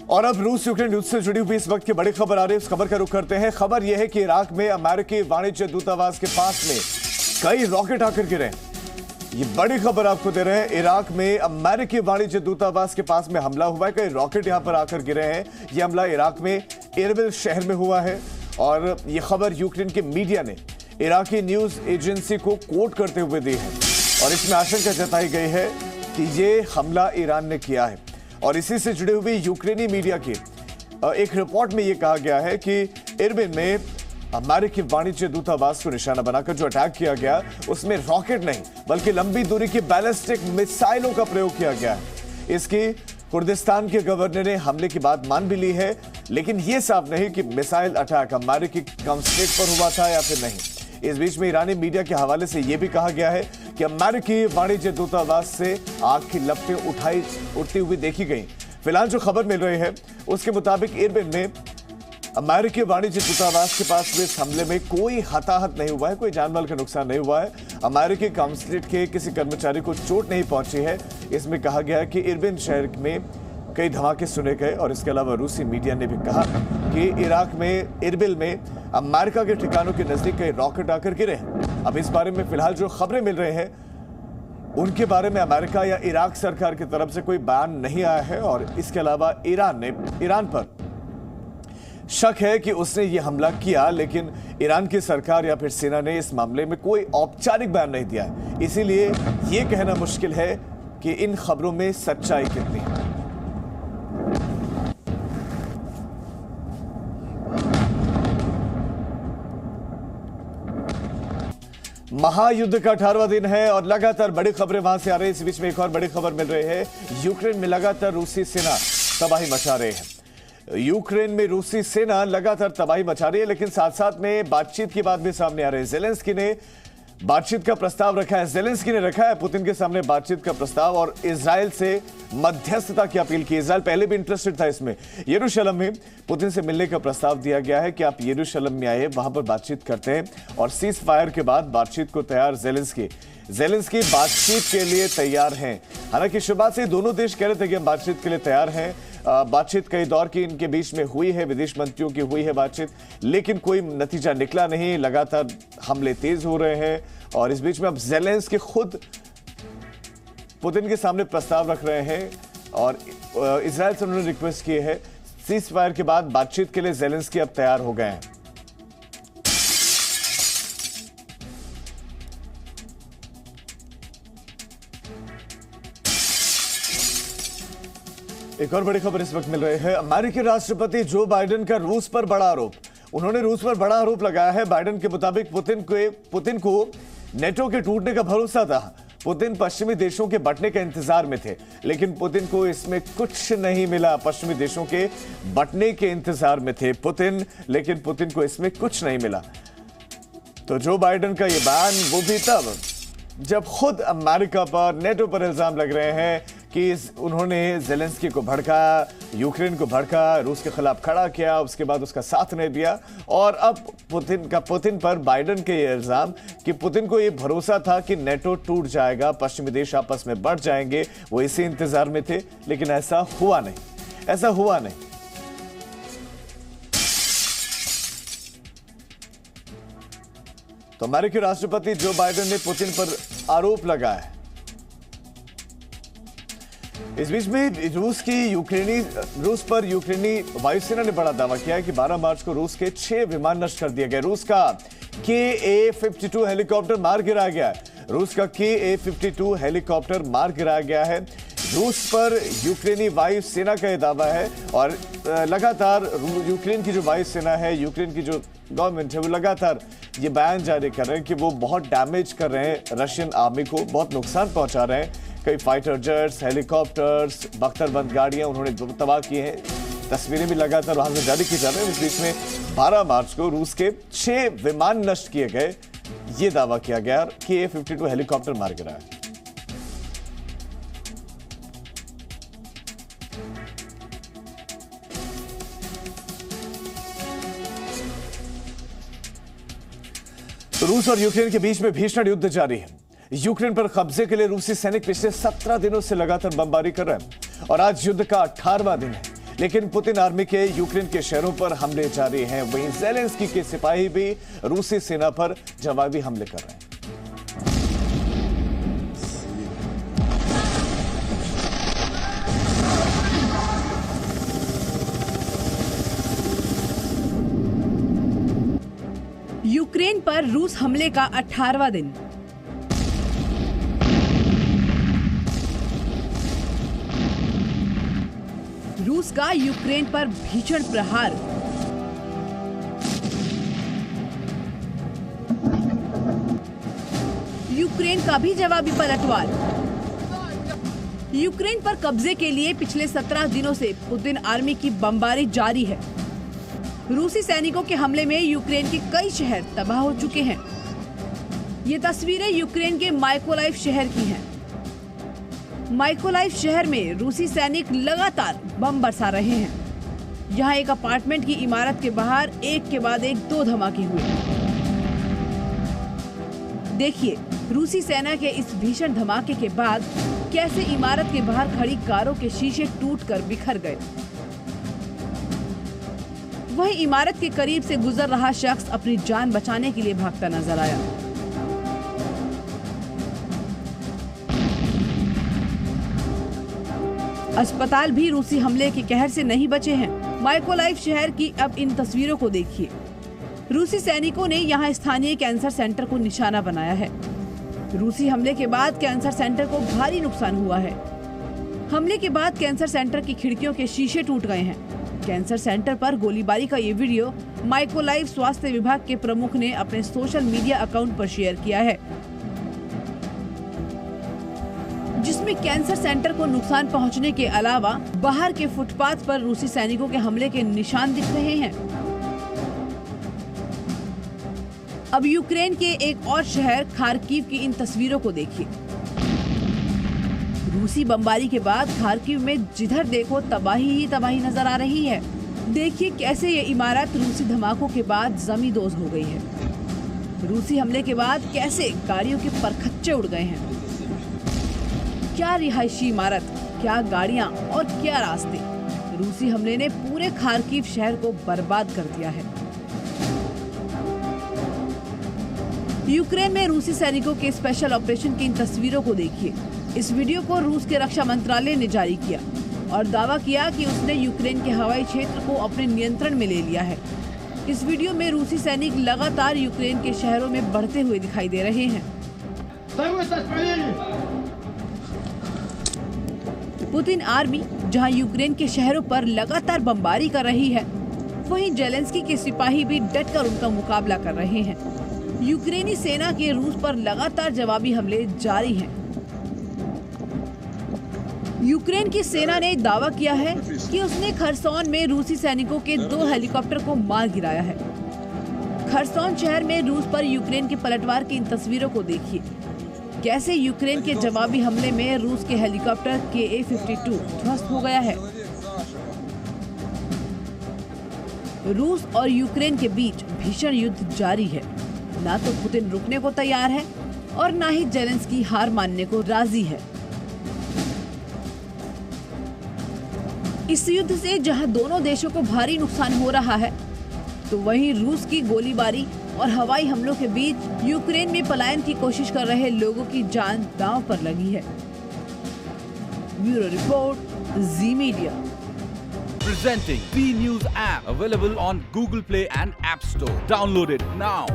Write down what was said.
और अब रूस यूक्रेन युद्ध से जुड़ी हुई इस वक्त की बड़ी खबर आ रही है। इस खबर का रुख करते हैं। खबर यह है कि इराक में अमेरिकी वाणिज्य दूतावास के पास में कई रॉकेट आकर गिरे। ये बड़ी खबर आपको दे रहे हैं। इराक में अमेरिकी वाणिज्य दूतावास के पास में हमला हुआ है। कई रॉकेट यहां पर आकर गिरे हैं। यह हमला इराक में एरबिल शहर में हुआ है और यह खबर यूक्रेन के मीडिया ने इराकी न्यूज एजेंसी को कोट करते हुए दी है और इसमें आशंका जताई गई है कि यह हमला ईरान ने किया है। और इसी से जुड़ी हुई यूक्रेनी मीडिया की एक रिपोर्ट में यह कहा गया है कि इरबिल में अमेरिकी वाणिज्य दूतावास को निशाना बनाकर जो अटैक किया गया उसमें रॉकेट नहीं बल्कि लंबी दूरी की बैलिस्टिक मिसाइलों का प्रयोग किया गया है। इसकी कुर्दिस्तान के गवर्नर ने हमले की बात मान भी ली है, लेकिन यह साफ नहीं कि मिसाइल अटैक अमेरिकी कॉन्सुलेट पर हुआ था या फिर नहीं। इस बीच में ईरानी मीडिया के हवाले से यह भी कहा गया है कि अमेरिकी वाणिज्य दूतावास से आग की लपटें उठती हुई देखी गई। फिलहाल जो खबर मिल रही है उसके मुताबिक इरबिल में अमेरिकी वाणिज्य दूतावास के पास हुए इस हमले में कोई हताहत नहीं हुआ है, कोई जानमाल का नुकसान नहीं हुआ है। अमेरिकी काउंसलेट के किसी कर्मचारी को चोट नहीं पहुंची है। इसमें कहा गया है कि इरबिल शहर में कई धमाके सुने गए और इसके अलावा रूसी मीडिया ने भी कहा कि इराक में इरबिल में अमेरिका के ठिकानों के नजदीक कई रॉकेट आकर गिरे हैं। अब इस बारे में फिलहाल जो खबरें मिल रही हैं उनके बारे में अमेरिका या इराक सरकार की तरफ से कोई बयान नहीं आया है और इसके अलावा ईरान पर शक है कि उसने ये हमला किया, लेकिन ईरान की सरकार या फिर सेना ने इस मामले में कोई औपचारिक बयान नहीं दिया है। इसीलिए यह कहना मुश्किल है कि इन खबरों में सच्चाई कितनी है। महायुद्ध का 18वां दिन है और लगातार बड़ी खबरें वहां से आ रही है। इस बीच में एक और बड़ी खबर मिल रही है। यूक्रेन में लगातार रूसी सेना तबाही मचा रही है। यूक्रेन में रूसी सेना लगातार तबाही मचा रही है, लेकिन साथ साथ में बातचीत की बात भी सामने आ रही है। ज़ेलेंस्की ने बातचीत का प्रस्ताव रखा है। ज़ेलेंस्की ने रखा है पुतिन के सामने बातचीत का प्रस्ताव और इजराइल से मध्यस्थता की अपील की। इजराइल पहले भी इंटरेस्टेड था इसमें। यरूशलेम में पुतिन से मिलने का प्रस्ताव दिया गया है कि आप यरूशलेम में आइए, वहां पर बातचीत करते हैं और सीज फायर के बाद बातचीत को तैयार ज़ेलेंस्की बातचीत के लिए तैयार हैं। हालांकि शुरुआत से दोनों देश कह रहे थे कि हम बातचीत के लिए तैयार हैं। बातचीत कई दौर की इनके बीच में हुई है, विदेश मंत्रियों की हुई है बातचीत, लेकिन कोई नतीजा निकला नहीं। लगातार हमले तेज हो रहे हैं और इस बीच में अब ज़ेलेंस्की खुद पुतिन के सामने प्रस्ताव रख रहे हैं और इजराइल से उन्होंने रिक्वेस्ट की है। सीज फायर के बाद बातचीत के लिए ज़ेलेंस्की अब तैयार हो गए हैं। एक और बड़ी खबर इस वक्त मिल रही है। अमेरिकी राष्ट्रपति जो बाइडेन का रूस पर बड़ा आरोप। उन्होंने रूस पर बड़ा आरोप लगाया है। बाइडेन के मुताबिक पुतिन को नेटो के टूटने का भरोसा था। पुतिन पश्चिमी देशों के बंटने के इंतजार में थे, लेकिन पुतिन को इसमें कुछ नहीं मिला। पश्चिमी देशों के बंटने के इंतजार में थे पुतिन, लेकिन पुतिन को इसमें कुछ नहीं मिला। तो जो बाइडेन का यह बयान वो भी तब जब खुद अमेरिका पर नेटो पर इल्जाम लग रहे हैं कि उन्होंने ज़ेलेंस्की को भड़काया, यूक्रेन को भड़का, रूस के खिलाफ खड़ा किया, उसके बाद उसका साथ नहीं दिया। और अब पुतिन पर बाइडेन के ये इल्जाम कि पुतिन को ये भरोसा था कि नेटो टूट जाएगा, पश्चिमी देश आपस में बढ़ जाएंगे, वो इसी इंतजार में थे, लेकिन ऐसा हुआ नहीं। तो अमेरिकी राष्ट्रपति जो बाइडेन ने पुतिन पर आरोप लगाया। इस बीच में रूस पर यूक्रेनी वायुसेना ने बड़ा दावा किया है कि 12 मार्च को रूस के 6 विमान नष्ट कर दिए गए। रूस का Ka-52 हेलीकॉप्टर मार गिराया गया है। रूस पर यूक्रेनी वायुसेना का यह दावा है और लगातार यूक्रेन की जो वायुसेना है, यूक्रेन की जो गवर्नमेंट है, वो लगातार ये बयान जारी कर रहे हैं कि वो बहुत डैमेज कर रहे हैं रशियन आर्मी को, बहुत नुकसान पहुंचा रहे हैं। कई फाइटर जेट्स, हेलीकॉप्टर्स, बख्तरबंद गाड़ियां उन्होंने तबाह की हैं। तस्वीरें भी लगातार वहां से जारी की जा रही हैं। इस बीच में 12 मार्च को रूस के 6 विमान नष्ट किए गए, ये दावा किया गया कि Ka-52 हेलीकॉप्टर मार गिरा है। रूस और यूक्रेन के बीच में भीषण युद्ध जारी है। यूक्रेन पर कब्जे के लिए रूसी सैनिक पिछले 17 दिनों से लगातार बमबारी कर रहे हैं और आज युद्ध का 18वां दिन है। लेकिन पुतिन आर्मी के यूक्रेन के शहरों पर हमले जारी हैं। वहीं ज़ेलेंस्की के सिपाही भी रूसी सेना पर जवाबी हमले कर रहे हैं। यूक्रेन पर रूस हमले का 18वां दिन। रूस का यूक्रेन पर भीषण प्रहार। यूक्रेन का भी जवाबी पलटवार। यूक्रेन पर कब्जे के लिए पिछले 17 दिनों से पुतिन आर्मी की बमबारी जारी है। रूसी सैनिकों के हमले में यूक्रेन के कई शहर तबाह हो चुके हैं। ये तस्वीरें यूक्रेन के माइकोलाइव शहर की हैं। माइकोलाइव शहर में रूसी सैनिक लगातार बम बरसा रहे हैं। यहाँ एक अपार्टमेंट की इमारत के बाहर एक के बाद एक 2 धमाके हुए। देखिए रूसी सेना के इस भीषण धमाके के बाद कैसे इमारत के बाहर खड़ी कारों के शीशे टूटकर बिखर गए। वहीं इमारत के करीब से गुजर रहा शख्स अपनी जान बचाने के लिए भागता नजर आया। अस्पताल भी रूसी हमले के कहर से नहीं बचे हैं। माइकोलाइव शहर की अब इन तस्वीरों को देखिए। रूसी सैनिकों ने यहां स्थानीय कैंसर सेंटर को निशाना बनाया है। रूसी हमले के बाद कैंसर सेंटर को भारी नुकसान हुआ है। हमले के बाद कैंसर सेंटर की खिड़कियों के शीशे टूट गए हैं। कैंसर सेंटर पर गोलीबारी का ये वीडियो माइकोलाइव स्वास्थ्य विभाग के प्रमुख ने अपने सोशल मीडिया अकाउंट पर शेयर किया है, जिसमें कैंसर सेंटर को नुकसान पहुंचने के अलावा बाहर के फुटपाथ पर रूसी सैनिकों के हमले के निशान दिख रहे हैं। अब यूक्रेन के एक और शहर खार्किव की इन तस्वीरों को देखिए। रूसी बमबारी के बाद खार्किव में जिधर देखो तबाही ही तबाही नजर आ रही है। देखिए कैसे ये इमारत रूसी धमाकों के बाद जमींदोज हो गई है। रूसी हमले के बाद कैसे गाड़ियों के परखच्चे उड़ गए हैं। क्या रिहायशी इमारत, क्या गाड़ियां और क्या रास्ते। रूसी हमले ने पूरे खार्किव शहर को बर्बाद कर दिया है। यूक्रेन में रूसी सैनिकों के स्पेशल ऑपरेशन की इन तस्वीरों को देखिए। इस वीडियो को रूस के रक्षा मंत्रालय ने जारी किया और दावा किया कि उसने यूक्रेन के हवाई क्षेत्र को अपने नियंत्रण में ले लिया है। इस वीडियो में रूसी सैनिक लगातार यूक्रेन के शहरों में बढ़ते हुए दिखाई दे रहे हैं। पुतिन आर्मी जहां यूक्रेन के शहरों पर लगातार बमबारी कर रही है, वहीं ज़ेलेंस्की के सिपाही भी डटकर उनका मुकाबला कर रहे हैं। यूक्रेनी सेना के रूस पर लगातार जवाबी हमले जारी हैं। यूक्रेन की सेना ने दावा किया है कि उसने खरसोन में रूसी सैनिकों के 2 हेलीकॉप्टर को मार गिराया है। खरसोन शहर में रूस पर यूक्रेन के पलटवार की इन तस्वीरों को देखिए। कैसे यूक्रेन के जवाबी हमले में रूस के हेलीकॉप्टर KA-52 ध्वस्त हो गया है। रूस और यूक्रेन के बीच भीषण युद्ध जारी है। ना तो पुतिन रुकने को तैयार है और ना ही ज़ेलेंस्की हार मानने को राजी है। इस युद्ध से जहां दोनों देशों को भारी नुकसान हो रहा है, तो वहीं रूस की गोलीबारी और हवाई हमलों के बीच यूक्रेन में पलायन की कोशिश कर रहे लोगों की जान दांव पर लगी है। Bureau report, ji media. Presenting B News app, available on Google Play and App Store. Download it now.